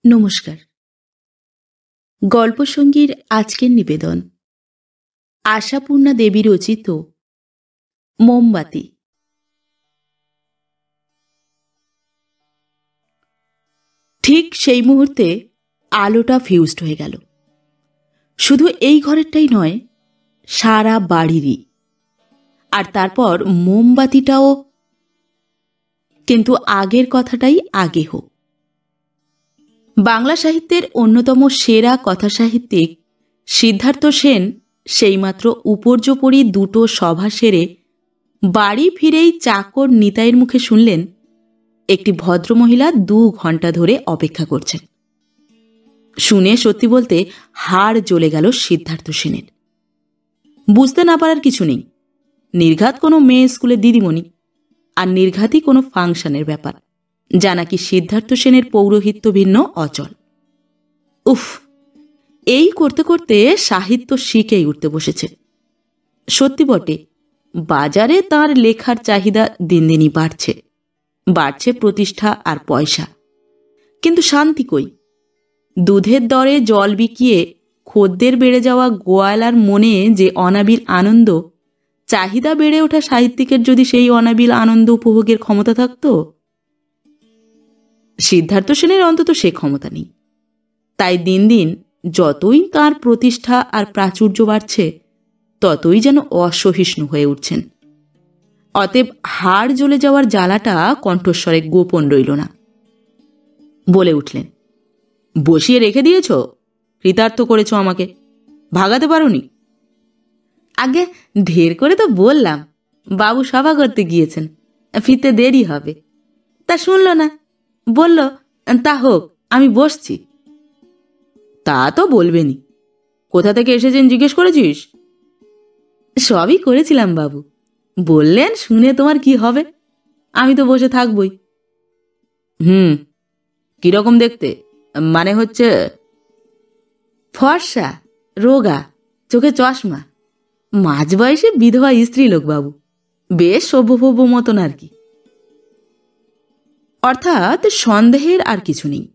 নমস্কার। গল্পসঙ্গীর আজকের নিবেদন আশাপূর্ণা দেবী রচিত মোমবাতি। ঠিক সেই মুহূর্তে আলোটা ফিউজড হয়ে গেল। শুধু এই ঘরেরটাই নয়, সারা বাড়িরই। আর তারপর মোমবাতিটাও। কিন্তু আগের কথাটাই আগে হোক। বাংলা সাহিত্যের অন্যতম সেরা কথাসাহিত্যিক সিদ্ধার্থ সেন সেইমাত্র উপর্যুপরি দুটো সভা সেরে বাড়ি ফিরেই চাকর নিতাইয়ের মুখে শুনলেন একটি ভদ্রমহিলা 2 ঘন্টা ধরে অপেক্ষা করছেন। শুনে সত্যি বলতে হাড় জ্বলে গেল সিদ্ধার্থ সেনের। বুঝতে না পারার কিছু নেই, নির্ঘাত কোনো মেয়ে স্কুলের দিদিমণি, আর নির্ঘাতই কোনো ফাংশনের ব্যাপার, যা নাকি সিদ্ধার্থ সেনের পৌরোহিত্য ভিন্ন অচল। উফ, এই করতে করতে সাহিত্য শিখেই উঠতে বসেছে। সত্যি বটে, বাজারে তার লেখার চাহিদা দিন দিনই বাড়ছে। বাড়ছে প্রতিষ্ঠা আর পয়সা, কিন্তু শান্তি কই? দুধের দরে জল বিকিয়ে খদ্দের বেড়ে যাওয়া গোয়ালার মনে যে অনাবিল আনন্দ, চাহিদা বেড়ে ওঠা সাহিত্যিকের যদি সেই অনাবিল আনন্দ উপভোগের ক্ষমতা থাকত। সিদ্ধার্থ সেনের অন্তত সে ক্ষমতা নেই। তাই দিন দিন যতই তার প্রতিষ্ঠা আর প্রাচুর্য বাড়ছে, ততই যেন অসহিষ্ণু হয়ে উঠছেন। অতএব হাড় জ্বলে যাওয়ার জ্বালাটা কণ্ঠস্বরে গোপন রইল না। বলে উঠলেন, বসিয়ে রেখে দিয়েছ? কৃতার্থ করেছ আমাকে, ভাগাতে পারোনি? আগে ঢের করে তো বললাম, বাবু সভা করতে গিয়েছেন, ফিরতে দেরি হবে। তা শুনল না, বলল তা হোক, আমি বসছি। তা তো বলবেনি। কোথা থেকে এসেছেন জিজ্ঞেস করেছিস? সবই করেছিলাম বাবু, বললেন শুনে তোমার কি হবে, আমি তো বসে থাকবই। কিরকম দেখতে? মানে হচ্ছে ফর্সা, রোগা, চোখে চশমা, মাঝ বয়সে বিধবা স্ত্রী লোক বাবু, বেশ সভ্যভব্য মতন আর কি। অর্থাৎ সন্দেহের আর কিছু নেই,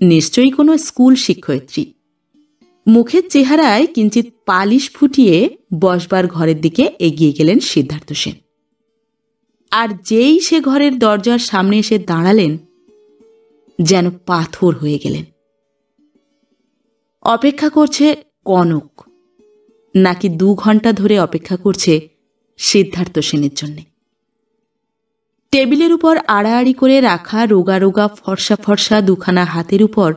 নিশ্চয়ই কোনো স্কুল শিক্ষয়িত্রী। মুখের চেহারায় কিঞ্চিত পালিশ ফুটিয়ে বসবার ঘরের দিকে এগিয়ে গেলেন সিদ্ধার্থ সেন। আর যেই সে ঘরের দরজার সামনে এসে দাঁড়ালেন, যেন পাথর হয়ে গেলেন। অপেক্ষা করছে কনক, নাকি 2 ঘন্টা ধরে অপেক্ষা করছে সিদ্ধার্থ সেনের জন্যে? টেবিলের উপর আড়াআড়ি করে রাখা রোগা রোগা ফর্সা ফর্সা 2খানা হাতের উপর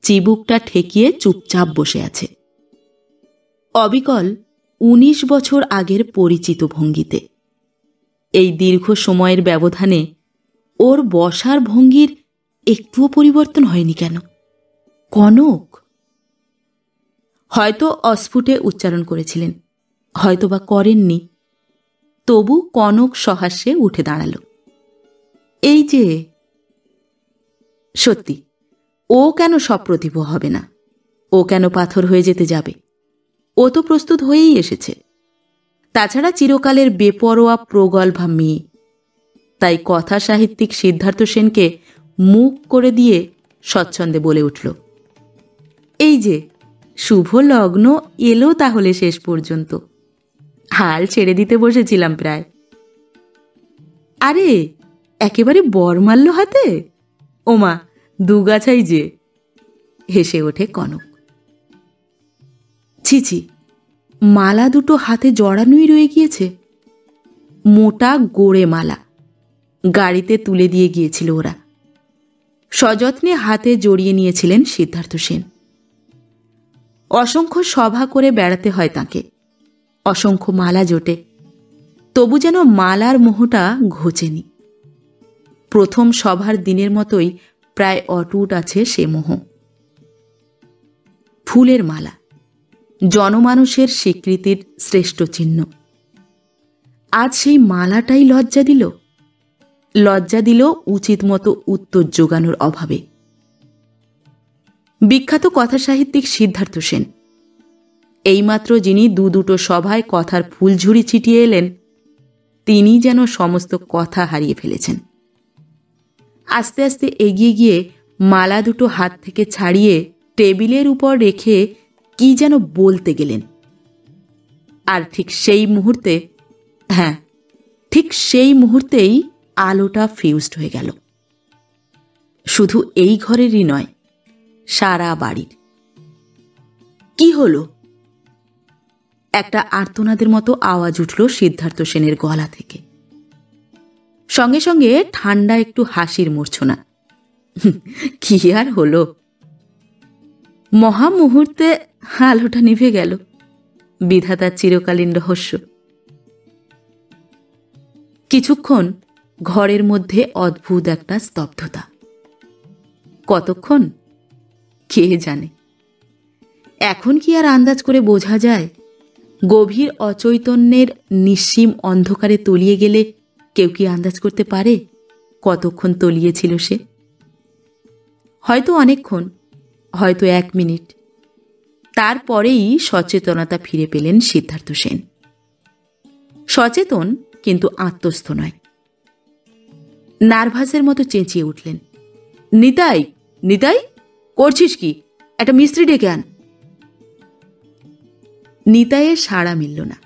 চিবুকটা ঠেকিয়ে চুপচাপ বসে আছে, অবিকল 19 বছর আগের পরিচিত ভঙ্গিতে। এই দীর্ঘ সময়ের ব্যবধানে ওর বসার ভঙ্গির একটুও পরিবর্তন হয়নি কেন? কনক? হয়তো অস্ফুটে উচ্চারণ করেছিলেন, হয়তোবা করেননি, তবু কনক সহাস্যে উঠে দাঁড়াল। এই যে, সত্যি ও কেন সপ্রতিভ হবে না? ও কেন পাথর হয়ে যেতে যাবে? ও তো প্রস্তুত হয়েই এসেছে। তাছাড়া চিরকালের বেপরোয়া প্রগল্ভা মেয়ে। তাই কথা সাহিত্যিক সিদ্ধার্থ সেনকে মুখ করে দিয়ে স্বচ্ছন্দে বলে উঠল, এই যে শুভ লগ্ন এলো তাহলে শেষ পর্যন্ত। হাল ছেড়ে দিতে বসেছিলাম প্রায়। আরে একেবারে বরমাল্য হাতে? ওমা, 2 গাছাই যে! হেসে ওঠে কনক। ছিছি, মালা দুটো হাতে জড়ানোই রয়ে গিয়েছে। মোটা গোড়ে মালা, গাড়িতে তুলে দিয়ে গিয়েছিল ওরা। সযত্নে হাতে জড়িয়ে নিয়েছিলেন সিদ্ধার্থ সেন। অসংখ্য সভা করে বেড়াতে হয় তাকে, অসংখ্য মালা জোটে, তবু যেন মালার মোহটা ঘোচেনি। প্রথম সভার দিনের মতোই প্রায় অটুট আছে সে মোহ। ফুলের মালা, জনমানুষের স্বীকৃতির শ্রেষ্ঠ চিহ্ন। আজ সেই মালাটাই লজ্জা দিল। লজ্জা দিল উচিত মতো উত্তর জোগানোর অভাবে। বিখ্যাত কথাসাহিত্যিক সিদ্ধার্থ সেন, এইমাত্র যিনি 2 সভায় কথার ফুলঝুরি ছিটিয়ে এলেন, তিনি যেন সমস্ত কথা হারিয়ে ফেলেছেন। আস্তে আস্তে এগিয়ে গিয়ে মালা দুটো হাত থেকে ছাড়িয়ে টেবিলের উপর রেখে কি যেন বলতে গেলেন। আর ঠিক সেই মুহূর্তেই আলোটা ফিউজড হয়ে গেল। শুধু এই ঘরেরই নয়, সারা বাড়ির। কি হলো? একটা আর্তনাদের মতো আওয়াজ উঠল সিদ্ধার্থ সেনের গলা থেকে। সঙ্গে সঙ্গে ঠান্ডা একটু হাসির মূর্ছনা। কি আর হলো, মহা মুহূর্তে আলোটা নিভে গেল। বিধাতার চিরকালীন রহস্য। কিছুক্ষণ ঘরের মধ্যে অদ্ভুত একটা স্তব্ধতা। কতক্ষণ কে জানে। এখন কি আর আন্দাজ করে বোঝা যায়? গভীর অচৈতন্যের নিঃসীম অন্ধকারে তলিয়ে গেলে কেউ কি আন্দাজ করতে পারে কতক্ষণ তলিয়েছিল সে? হয়তো অনেকক্ষণ, হয়তো 1 মিনিট। তারপরেই সচেতনতা ফিরে পেলেন সিদ্ধার্থ সেন। সচেতন, কিন্তু আত্মস্থ নয়। নার্ভাসের মতো চেঁচিয়ে উঠলেন, নিতাই, নিতাই, করছিস কি? একটা মিস্ত্রি ডেকে আন। নিতাইয়ের সাড়া মিলল না।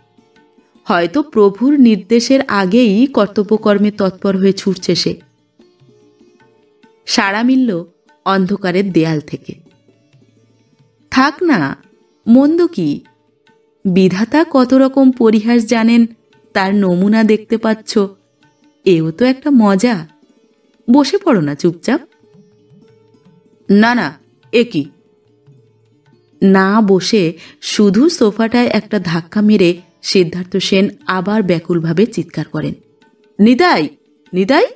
হয়তো প্রভুর নির্দেশের আগেই কর্তব্যকর্মে তৎপর হয়ে ছুটছে সে। সাড়া মিলল অন্ধকারের দেয়াল থেকে। থাক না, মন্দ কি? বিধাতা কত রকম পরিহাস জানেন, তার নমুনা দেখতে পাচ্ছ। এও তো একটা মজা। বসে পড়ো না চুপচাপ। না না, এ কি? না বসে শুধু সোফাটায় একটা ধাক্কা মেরে সিদ্ধার্থ সেন আবার ব্যাকুলভাবে চিৎকার করেন, নিতাই, নিতাই।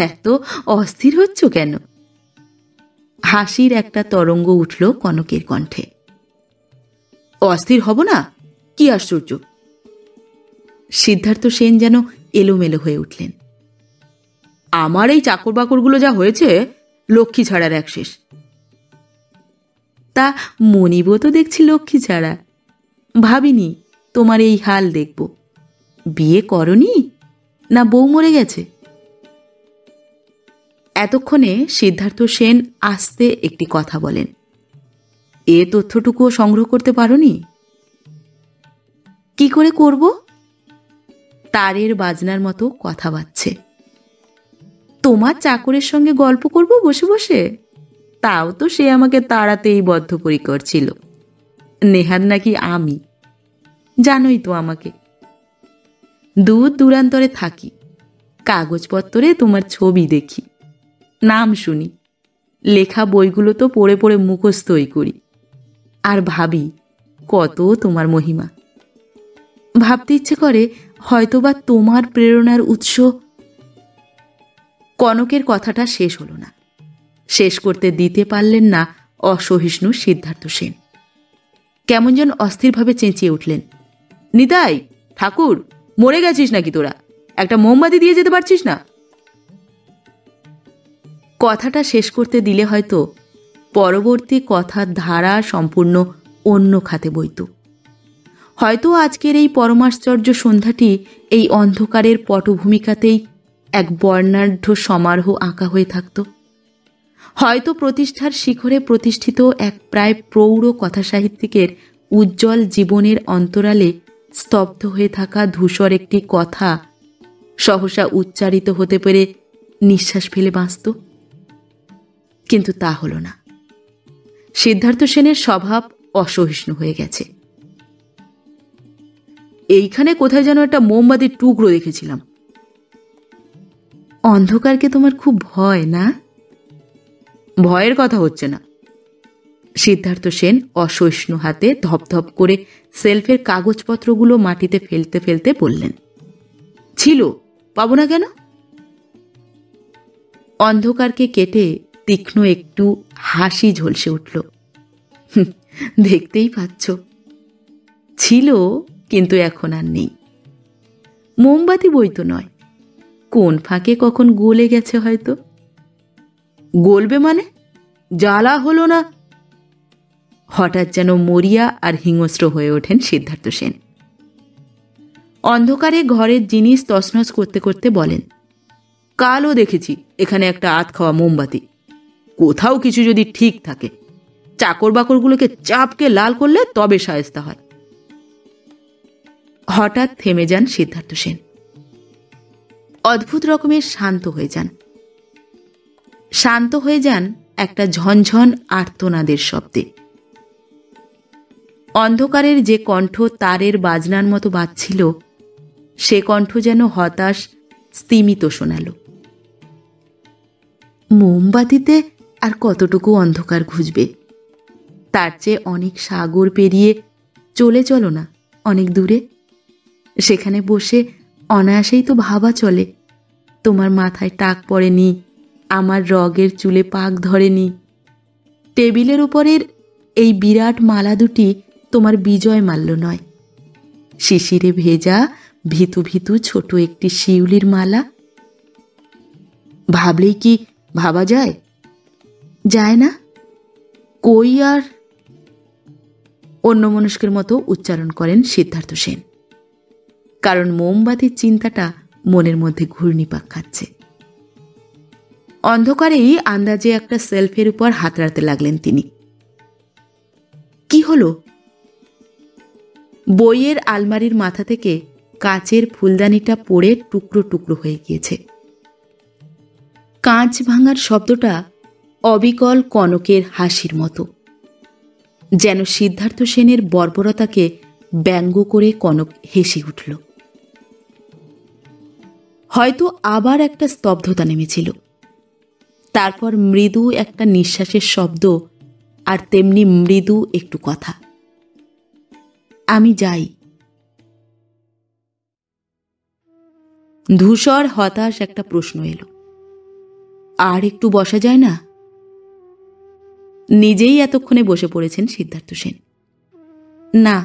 এত অস্থির হচ্ছ কেন? হাসির একটা তরঙ্গ উঠল কনকের কণ্ঠে। অস্থির হব না? কি আশ্চর্য! সিদ্ধার্থ সেন যেন এলোমেলো হয়ে উঠলেন। আমার এই চাকর বাকরগুলো যা হয়েছে, লক্ষ্মী ছাড়ার এক শেষ। তা মনিবও তো দেখছি লক্ষ্মী ছাড়া। ভাবিনি তোমার এই হাল দেখব। বিয়ে করনি না বউ মরে গেছে? এতক্ষণে সিদ্ধার্থ সেন আস্তে একটি কথা বলেন, এ তথ্যটুকুও সংগ্রহ করতে পারোনি? কি করে করব? তারের বাজনার মতো কথা বাজছে। তোমার চাকরের সঙ্গে গল্প করব বসে বসে? তাও তো সে আমাকে তাড়াতেই বদ্ধপরিকর ছিল। নেহাত নাকি আমি? জানোই তো আমাকে। দূর দূরান্তরে থাকি, কাগজপত্রে তোমার ছবি দেখি, নাম শুনি, লেখা বইগুলো তো পড়ে পড়ে মুখস্থই করি। আর ভাবি কত তোমার মহিমা। ভাবতে ইচ্ছে করে হয়তোবা তোমার প্রেরণার উৎস। কনকের কথাটা শেষ হলো না। শেষ করতে দিতে পারলেন না অসহিষ্ণু সিদ্ধার্থ সেন। কেমন যেন অস্থিরভাবে চেঁচিয়ে উঠলেন, নিতাই, ঠাকুর, মরে গেছিস নাকি তোরা? একটা মোমবাতি দিয়ে যেতে পারছিস না? কথাটা শেষ করতে দিলে হয়তো পরবর্তী কথার ধারা সম্পূর্ণ অন্য খাতে বইত। হয়তো আজকের এই পরমাশ্চর্য সন্ধ্যাটি এই অন্ধকারের পটভূমিকাতেই এক বর্ণাঢ্য সমারোহ আঁকা হয়ে থাকত। হয়তো প্রতিষ্ঠার শিখরে প্রতিষ্ঠিত এক প্রায় প্রৌঢ় কথাসাহিত্যিকের উজ্জ্বল জীবনের অন্তরালে স্তব্ধ হয়ে থাকা ধূসর একটি কথা সহসা উচ্চারিত হতে পেরে নিঃশ্বাস ফেলে বাঁচত। কিন্তু তা হল না। সিদ্ধার্থ সেনের স্বভাব অসহিষ্ণু হয়ে গেছে। এইখানে কোথায় যেন একটা মোমবাতির টুকরো দেখেছিলাম। অন্ধকারকে তোমার খুব ভয় না? ভয়ের কথা হচ্ছে না। সিদ্ধার্থ সেন অসহিষ্ণু হাতে ধপধপ করে সেলফের কাগজপত্রগুলো মাটিতে ফেলতে ফেলতে বললেন, ছিল, পাবো না কেন? অন্ধকারকে কেটে তীক্ষ্ণ একটু হাসি ঝলসে উঠল। দেখতেই পাচ্ছ, ছিল, কিন্তু এখন আর নেই। মোমবাতি বই তো নয়, কোন ফাঁকে কখন গলে গেছে হয়তো। গলবে মানে? জ্বালা হলো না? হঠাৎ যেন মরিয়া আর হিংস্র হয়ে ওঠেন সিদ্ধার্থ সেন। অন্ধকারে ঘরের জিনিস তছনছ করতে করতে বলেন, কালও দেখেছি এখানে একটা আধ খাওয়া মোমবাতি। কোথাও কিছু যদি ঠিক থাকে, চাকর বাকরগুলোকে চাপকে লাল করলে তবে শায়েস্তা হয়। হঠাৎ থেমে যান সিদ্ধার্থ সেন। অদ্ভুত রকমের শান্ত হয়ে যান। শান্ত হয়ে যান একটা ঝনঝন আর্তনাদের শব্দে। অন্ধকারের যে কণ্ঠ তারের বাজনার মতো বাজছিল, সে কণ্ঠ যেন হতাশ স্তিমিত শোনাল। মোমবাতিতে আর কতটুকু অন্ধকার ঘুচবে? তার চেয়ে অনেক সাগর পেরিয়ে চলে চলো না অনেক দূরে। সেখানে বসে অনায়াসেই তো ভাবা চলে, তোমার মাথায় টাক পড়েনি, আমার রগের চুলে পাক ধরেনি, টেবিলের উপরের এই বিরাট মালা দুটি তোমার বিজয় মাল্য নয়, শিশিরে ভেজা ভিতু ভিতু ছোট একটি শিউলির মালা। ভাবলেই কি ভাবা যায়? যায় না? কই আর? অন্যমনস্কের মতো উচ্চারণ করেন সিদ্ধার্থ সেন, কারণ মোমবাতির চিন্তাটা মনের মধ্যে ঘূর্ণিপাক খাচ্ছে। অন্ধকারেই আন্দাজে একটা সেলফের উপর হাত রাখতে লাগলেন তিনি। কি হলো? বইয়ের আলমারির মাথা থেকে কাচের ফুলদানিটা পড়ে টুকরো টুকরো হয়ে গিয়েছে। কাঁচ ভাঙার শব্দটা অবিকল কনকের হাসির মতো, যেন সিদ্ধার্থ সেনের বর্বরতাকে ব্যঙ্গ করে কনক হেসে উঠল। হয়তো আবার একটা স্তব্ধতা নেমেছিল, তারপর মৃদু একটা নিঃশ্বাসের শব্দ, আর তেমনি মৃদু একটু কথা, আমি যাই। ধূসর হতাশ একটা প্রশ্ন এলো, আর একটু বসা যায় না? নিজেই এতক্ষণে বসে পড়েছেন সিদ্ধার্থ সেন। না,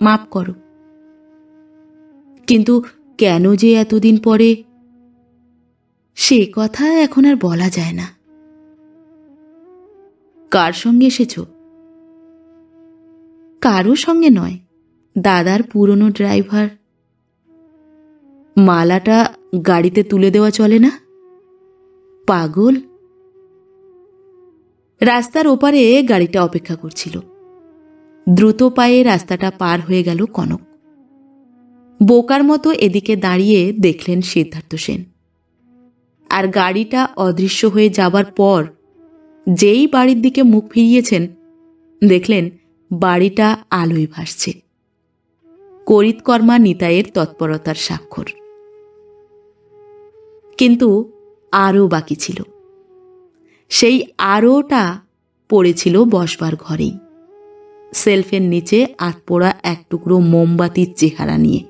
মাপ করো। কিন্তু কেন যে এতদিন পরে, সে কথা এখন আর বলা যায় না। কার সঙ্গে এসেছ? কারো সঙ্গে নয়, দাদার পুরনো ড্রাইভার। মালাটা গাড়িতে তুলে দেওয়া চলে না? পাগল। রাস্তার ওপারে গাড়িটা অপেক্ষা করছিল। দ্রুত পায়ে রাস্তাটা পার হয়ে গেল কনক। বোকার মতো এদিকে দাঁড়িয়ে দেখলেন সিদ্ধার্থ সেন। আর গাড়িটা অদৃশ্য হয়ে যাবার পর যেই বাড়ির দিকে মুখ ফিরিয়েছেন, দেখলেন বাড়িটা আলোয় ভাসছে। করিতকর্মা নিতাইয়ের তৎপরতার স্বাক্ষর। কিন্তু আরও বাকি ছিল। সেই আরোটা পড়েছিল বসবার ঘরেই, সেলফের নিচে আটপোড়া এক টুকরো মোমবাতির চেহারা নিয়ে।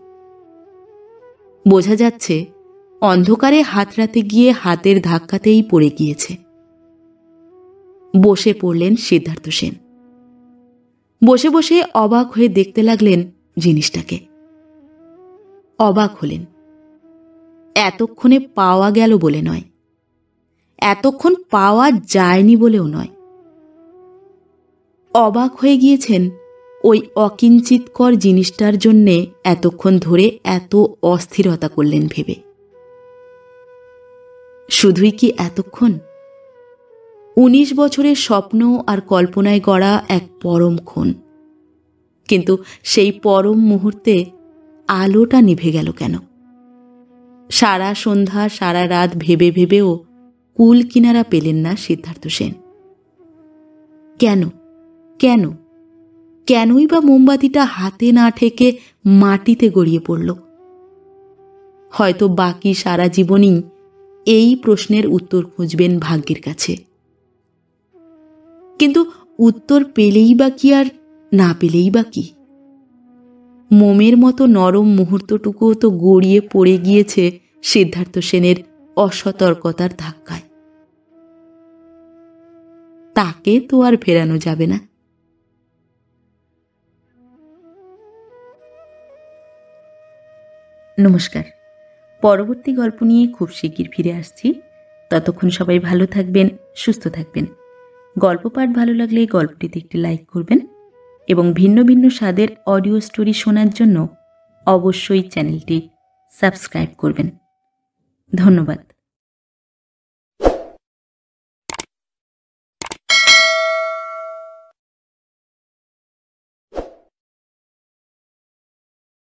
বোঝা যাচ্ছে অন্ধকারে হাতড়াতে গিয়ে হাতের ধাক্কাতেই পড়ে গিয়েছে। বসে পড়লেন সিদ্ধার্থ সেন। বসে বসে অবাক হয়ে দেখতে লাগলেন জিনিসটাকে। অবাক হলেন, এতক্ষণে পাওয়া গেল বলে নয়, এতক্ষণ পাওয়া যায়নি বলেও নয়। অবাক হয়ে গিয়েছেন ওই অকিঞ্চিতকর জিনিসটার জন্যে এতক্ষণ ধরে এত অস্থিরতা করলেন ভেবে। শুধুই কি এতক্ষণ? 19 বছরের স্বপ্ন আর কল্পনায় গড়া এক পরম ক্ষণ। কিন্তু সেই পরম মুহূর্তে আলোটা নিভে গেল কেন? সারা সন্ধ্যা সারা রাত ভেবে ভেবেও কুল কিনারা পেলেন না সিদ্ধার্থ সেন। কেন কেন কেনই বা মোমবাতিটা হাতে না ঠেকে মাটিতে গড়িয়ে পড়ল? হয়তো বাকি সারা জীবনই এই প্রশ্নের উত্তর খুঁজবেন ভাগ্যের কাছে। কিন্তু উত্তর পেলেই বা কি আর না পেলেই বা কি? মোমের মতো নরম মুহূর্তটুকুও তো গড়িয়ে পড়ে গিয়েছে সিদ্ধার্থ সেনের অসতর্কতার ধাক্কায়। তাকে তো আর ফেরানো যাবে না। নমস্কার। পরবর্তী গল্প নিয়ে খুব শিগগির ফিরে আসছি। ততক্ষণ সবাই ভালো থাকবেন, সুস্থ থাকবেন। গল্প পাঠ ভালো লাগলে গল্পটিতে একটি লাইক করবেন এবং ভিন্ন ভিন্ন স্বাদের অডিও স্টোরি শোনার জন্য অবশ্যই চ্যানেলটি সাবস্ক্রাইব করবেন। ধন্যবাদ।